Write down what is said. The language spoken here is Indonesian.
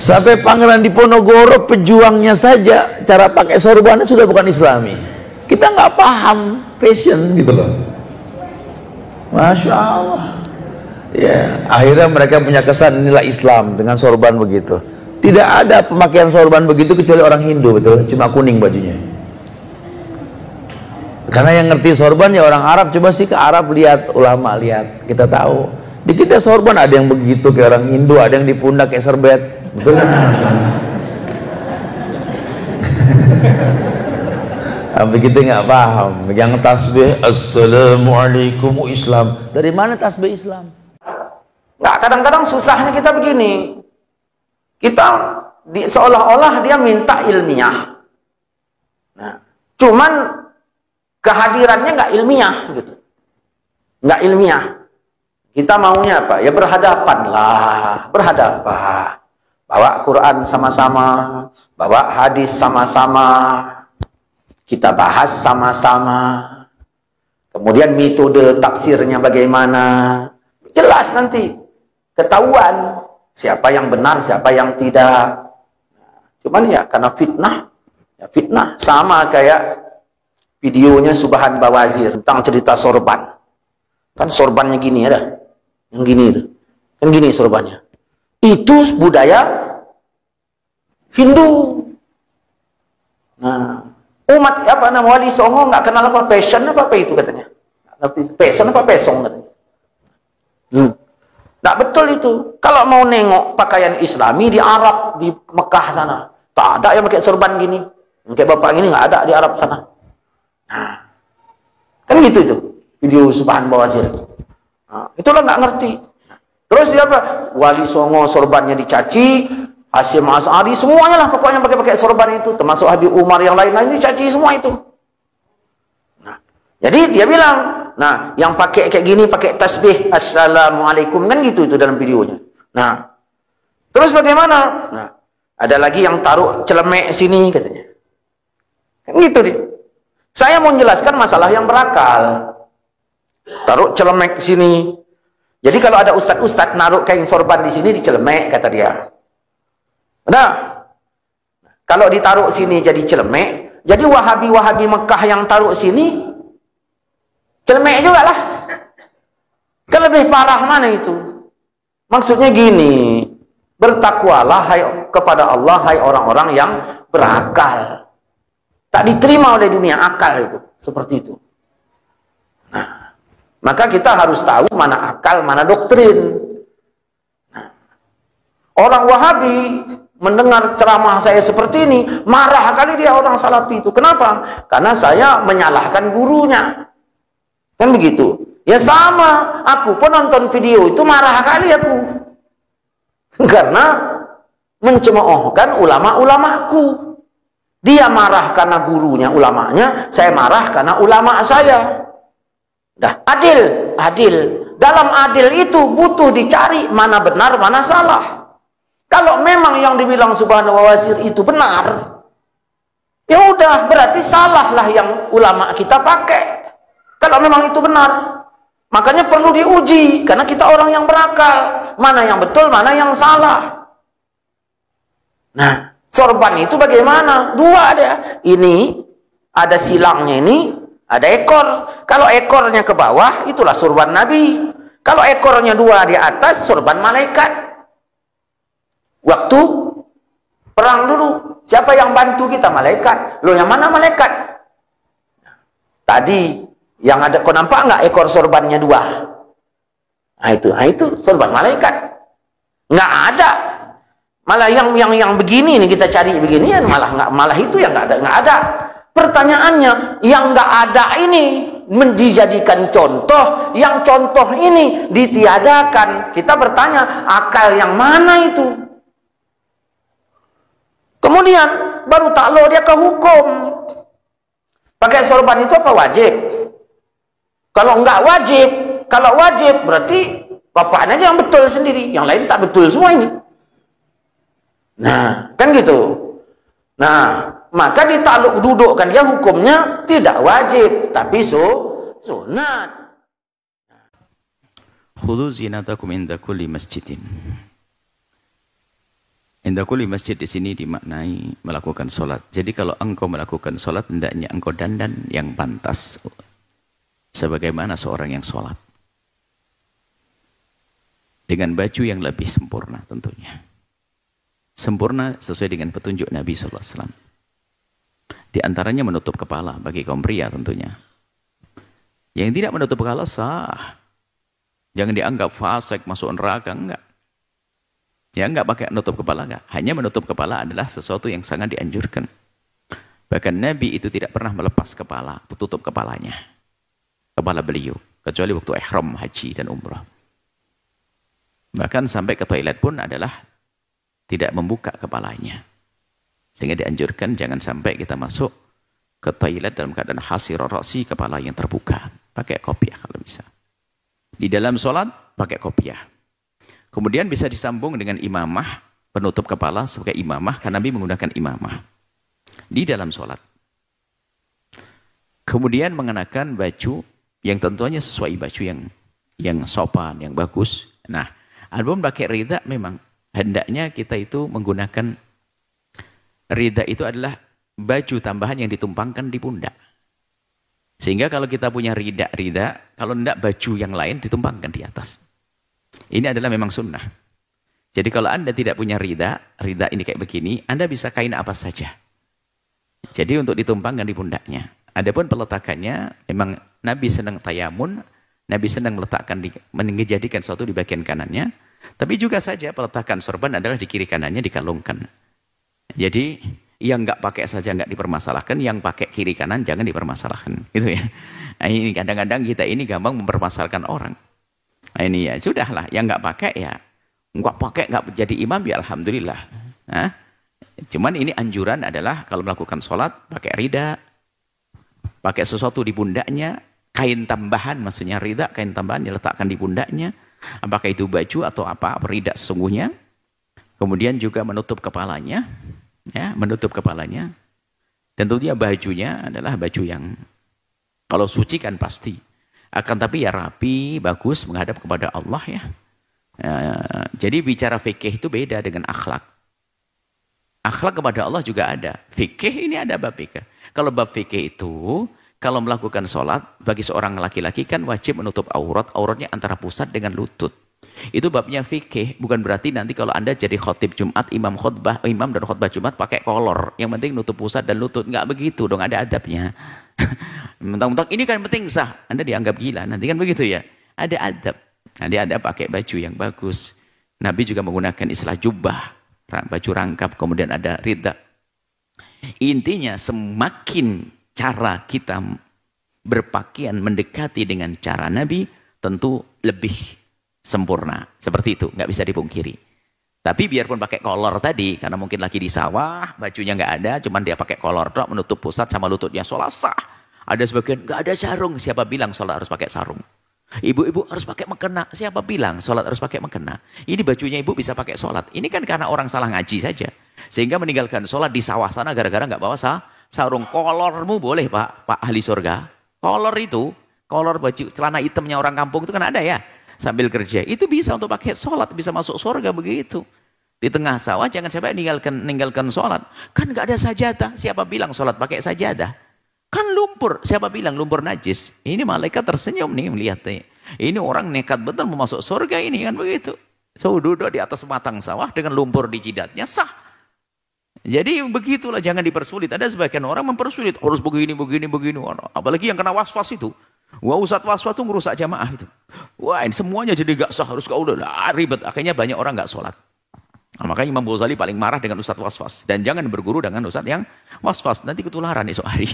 Sampai Pangeran Diponegoro pejuangnya saja cara pakai sorbannya sudah bukan Islami. Kita nggak paham fashion gitu loh. Masya Allah. Ya, akhirnya mereka punya kesan inilah Islam dengan sorban begitu. Tidak ada pemakaian sorban begitu kecuali orang Hindu, betul? Cuma kuning bajunya. Karena yang ngerti sorban ya orang Arab. Coba sih ke Arab lihat, ulama lihat, kita tahu. Di kita sorban ada yang begitu kayak orang Hindu, ada yang di pundak kayak serbet, betul kan? Tapi kita nggak paham. Yang tasbih Assalamualaikum Islam. Dari mana tasbih Islam? Nggak, kadang-kadang susahnya kita begini. Kita seolah-olah dia minta ilmiah. Nah, cuman kehadirannya nggak ilmiah gitu. Nggak ilmiah. Kita maunya apa? Ya berhadapan lah, berhadapan. Bawa Quran sama-sama, bawa hadis sama-sama. Kita bahas sama-sama. Kemudian metode tafsirnya bagaimana? Jelas nanti. Ketahuan siapa yang benar, siapa yang tidak. Cuman ya karena fitnah. Ya fitnah. Sama kayak videonya Subhan Bawazir tentang cerita sorban. Kan sorbannya gini ada. Yang gini itu. Kan gini sorbannya. Itu budaya Hindu. Nah, umat apa namanya Wali Songo nggak kenal apa passion apa itu katanya. Passion apa pesong katanya. Nggak betul itu. Kalau mau nengok pakaian Islami di Arab, di Mekah sana, tak ada yang pakai sorban gini. Yang kayak bapak gini nggak ada di Arab sana. Nah, kan gitu itu video Subhan Bawazir. Nah, itulah nggak ngerti. Terus siapa? Wali Songo sorbannya dicaci, Hasyim As'ari semuanya lah pokoknya pakai sorban itu, termasuk Habib Umar yang lain-lain dicaci semua itu. Nah, jadi dia bilang, nah yang pakai kayak gini pakai tasbih Assalamualaikum kan gitu itu dalam videonya. Nah, terus bagaimana? Nah, ada lagi yang taruh celemek sini katanya. Kan gitu dia. Saya mau menjelaskan masalah yang berakal. Taruh celemek sini. Jadi kalau ada ustadz-ustadz naruh kain sorban di sini dicelemek kata dia. Nah, kalau ditaruh sini jadi celemek, jadi Wahabi-Wahabi Mekah yang taruh sini celemek juga lah. Kan lebih parah mana itu? Maksudnya gini, bertakwalah hai kepada Allah hai orang-orang yang berakal. Tak diterima oleh dunia akal itu, seperti itu. Nah, maka kita harus tahu mana akal, mana doktrin. Nah, orang Wahabi mendengar ceramah saya seperti ini, marah kali dia orang Salafi itu. Kenapa? Karena saya menyalahkan gurunya. Kan begitu. Ya sama, aku pun nonton video itu marah kali aku. Karena mencemoohkan ulama-ulamaku. Dia marah karena gurunya, ulamanya, saya marah karena ulama saya. Dah, adil, adil. Dalam adil itu butuh dicari mana benar, mana salah. Kalau memang yang dibilang Subhan Bawazir itu benar, ya udah berarti salahlah yang ulama kita pakai. Kalau memang itu benar, makanya perlu diuji karena kita orang yang berakal, mana yang betul, mana yang salah. Nah, sorban itu bagaimana? Dua ada. Ini ada silangnya ini, ada ekor. Kalau ekornya ke bawah, itulah sorban Nabi. Kalau ekornya dua di atas, sorban malaikat. Waktu perang dulu, siapa yang bantu kita? Malaikat. Loh, yang mana malaikat? Tadi yang ada, kau nampak nggak ekor sorbannya dua? Nah itu sorban malaikat. Nggak ada. Malah yang begini nih kita cari beginian, malah itu yang nggak ada. Pertanyaannya, yang nggak ada ini dijadikan contoh, yang contoh ini ditiadakan. Kita bertanya, akal yang mana itu? Kemudian baru takluk dia ke hukum. Pakai sorban itu apa wajib? Kalau nggak wajib, kalau wajib berarti bapaknya aja yang betul sendiri, yang lain tak betul semua ini. Nah, kan gitu. Nah, maka ditakluk dudukkan dia hukumnya tidak wajib, tapi sunat. Khudhu zinatakum inda kulli masjidin. Indakuli masjid di sini dimaknai melakukan sholat. Jadi kalau engkau melakukan sholat, hendaknya engkau dandan yang pantas. Sebagaimana seorang yang sholat. Dengan baju yang lebih sempurna tentunya. Sempurna sesuai dengan petunjuk Nabi SAW. Di antaranya menutup kepala bagi kaum pria tentunya. Yang tidak menutup kepala sah. Jangan dianggap fasik masuk neraka, enggak. Ya enggak pakai menutup kepala, enggak. Hanya menutup kepala adalah sesuatu yang sangat dianjurkan. Bahkan Nabi itu tidak pernah melepas kepala, tutup kepalanya. Kepala beliau. Kecuali waktu ihram haji dan umrah. Bahkan sampai ke toilet pun adalah tidak membuka kepalanya. Sehingga dianjurkan jangan sampai kita masuk ke toilet dalam keadaan hasir ra'si, kepala yang terbuka. Pakai kopiah kalau bisa. Di dalam sholat pakai kopiah. Kemudian bisa disambung dengan imamah, penutup kepala sebagai imamah, karena Nabi menggunakan imamah di dalam sholat. Kemudian mengenakan baju yang tentunya sesuai baju yang sopan, yang bagus. Nah, adapun pakai rida memang hendaknya kita itu menggunakan rida itu adalah baju tambahan yang ditumpangkan di pundak. Sehingga kalau kita punya rida, kalau tidak baju yang lain ditumpangkan di atas. Ini adalah memang sunnah. Jadi kalau Anda tidak punya rida ini kayak begini, Anda bisa kain apa saja. Jadi untuk ditumpangkan di pundaknya. Adapun peletakannya, memang Nabi senang tayamun, Nabi senang meletakkan, menjadikan sesuatu di bagian kanannya. Tapi juga saja peletakan sorban adalah di kiri kanannya dikalungkan. Jadi yang nggak pakai saja nggak dipermasalahkan, yang pakai kiri kanan jangan dipermasalahkan, gitu ya. Nah, ini kadang-kadang kita ini gampang mempermasalahkan orang. Nah, ini ya sudahlah, yang nggak pakai ya nggak pakai, nggak jadi imam ya alhamdulillah. Nah, cuman ini anjuran adalah kalau melakukan sholat pakai rida, pakai sesuatu di pundaknya, kain tambahan, maksudnya rida, kain tambahan diletakkan di pundaknya, apakah itu baju atau apa, rida sesungguhnya. Kemudian juga menutup kepalanya, ya, menutup kepalanya. Dan tentunya bajunya adalah baju yang kalau suci kan pasti. Akan tapi ya rapi, bagus, menghadap kepada Allah ya. Jadi bicara fikih itu beda dengan akhlak. Akhlak kepada Allah juga ada. Fikih ini ada bab fikih. Kalau bab fikih itu, kalau melakukan sholat, bagi seorang laki-laki kan wajib menutup aurat. Auratnya antara pusat dengan lutut. Itu babnya fikih. Bukan berarti nanti kalau Anda jadi khotib Jumat, imam dan khutbah Jumat pakai kolor. Yang penting nutup pusat dan lutut. Enggak begitu dong, ada adabnya. Mentang-mentang ini kan penting sah. Anda dianggap gila. Nanti kan begitu ya. Ada adab. Nanti ada pakai baju yang bagus. Nabi juga menggunakan istilah jubah. Baju rangkap. Kemudian ada rida. Intinya semakin cara kita berpakaian mendekati dengan cara Nabi. Tentu lebih sempurna. Seperti itu. Nggak bisa dipungkiri. Tapi biarpun pakai kolor tadi. Karena mungkin lagi di sawah. Bajunya nggak ada. Cuman dia pakai kolor dok. Menutup pusat sama lututnya. Sholat sah. Ada sebagian, nggak ada sarung. Siapa bilang sholat harus pakai sarung? Ibu-ibu harus pakai mukena. Siapa bilang sholat harus pakai mukena? Ini bajunya ibu bisa pakai sholat. Ini kan karena orang salah ngaji saja. Sehingga meninggalkan sholat di sawah sana gara-gara nggak bawa sarung. Kolormu boleh Pak ahli surga. Kolor itu, kolor baju celana hitamnya orang kampung itu kan ada ya. Sambil kerja. Itu bisa untuk pakai sholat. Bisa masuk surga begitu. Di tengah sawah jangan sampai meninggalkan sholat. Kan nggak ada sajadah. Siapa bilang sholat pakai sajadah? Kan lumpur, siapa bilang lumpur najis? Ini malaikat tersenyum nih melihatnya. Ini orang nekat betul mau masuk surga ini kan begitu. So duduk di atas matang sawah dengan lumpur di jidatnya sah. Jadi begitulah, jangan dipersulit. Ada sebagian orang mempersulit, harus begini. Apalagi yang kena was-was itu. Wah ustadz was-was itu merusak jamaah itu. Wah ini semuanya jadi gak sah, harus kau udah ribet. Akhirnya banyak orang gak sholat. Nah, makanya Imam Ghazali paling marah dengan ustadz was-was. Dan jangan berguru dengan ustadz yang was-was. Nanti ketularan esok hari.